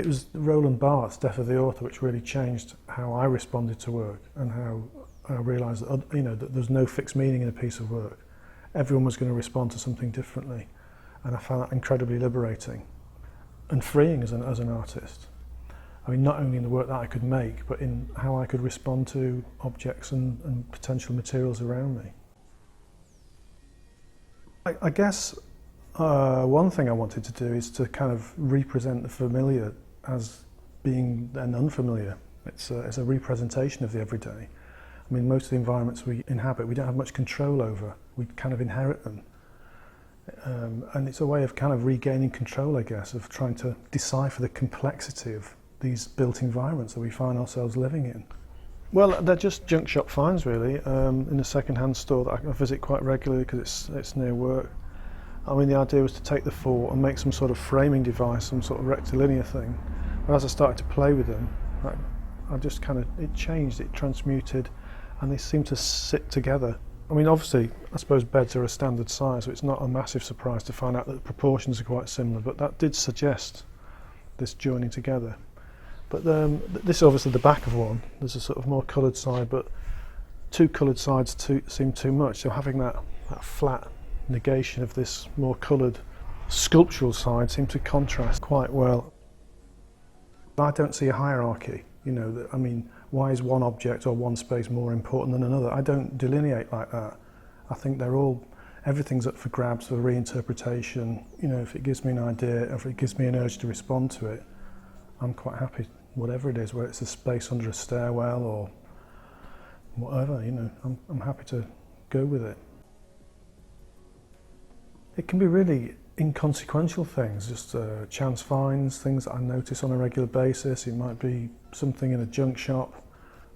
It was Roland Barthes' Death of the Author which really changed how I responded to work and how I realised that, that there's no fixed meaning in a piece of work. Everyone was going to respond to something differently, and I found that incredibly liberating and freeing as an artist. I mean, not only in the work that I could make, but in how I could respond to objects and potential materials around me. I guess one thing I wanted to do is to kind of represent the familiar as being an unfamiliar. It's a representation of the everyday. I mean, most of the environments we inhabit, we don't have much control over. We kind of inherit them. And it's a way of kind of regaining control, I guess, of trying to decipher the complexity of these built environments that we find ourselves living in. Well, they're just junk shop finds, really, in a second-hand store that I visit quite regularly because it's near work. I mean, the idea was to take the four and make some sort of framing device, some sort of rectilinear thing. But as I started to play with them, I just kind of, it changed, it transmuted, and they seem to sit together. I mean, obviously, I suppose beds are a standard size, so it's not a massive surprise to find out that the proportions are quite similar, but that did suggest this joining together. But this is obviously the back of one. There's a sort of more coloured side, but two coloured sides seem too much, so having that flat negation of this more coloured sculptural side seemed to contrast quite well. I don't see a hierarchy, I mean, why is one object or one space more important than another? I don't delineate like that. I think everything's up for grabs for reinterpretation. If it gives me an idea, if it gives me an urge to respond to it, I'm quite happy, whatever it is, whether it's a space under a stairwell or whatever, I'm happy to go with it. It can be really inconsequential things, just chance finds, things that I notice on a regular basis. It might be something in a junk shop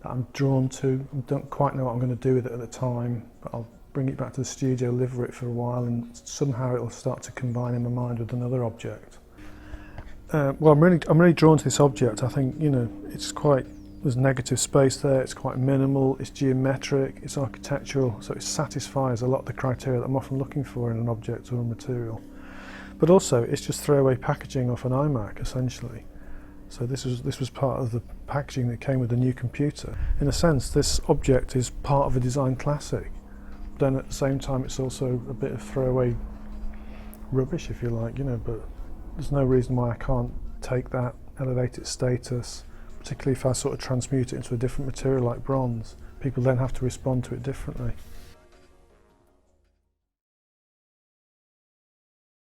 that I'm drawn to. I don't quite know what I'm going to do with it at the time, but I'll bring it back to the studio, live with it for a while, and somehow it'll start to combine in my mind with another object. Well, I'm really drawn to this object. I think, there's negative space there, it's quite minimal, it's geometric, it's architectural, so it satisfies a lot of the criteria that I'm often looking for in an object or a material. But also, it's just throwaway packaging off an iMac, essentially. So this was part of the packaging that came with the new computer. In a sense, this object is part of a design classic. Then at the same time, it's also a bit of throwaway rubbish, if you like, but there's no reason why I can't take that, elevate its status, particularly if I sort of transmute it into a different material like bronze. People then have to respond to it differently.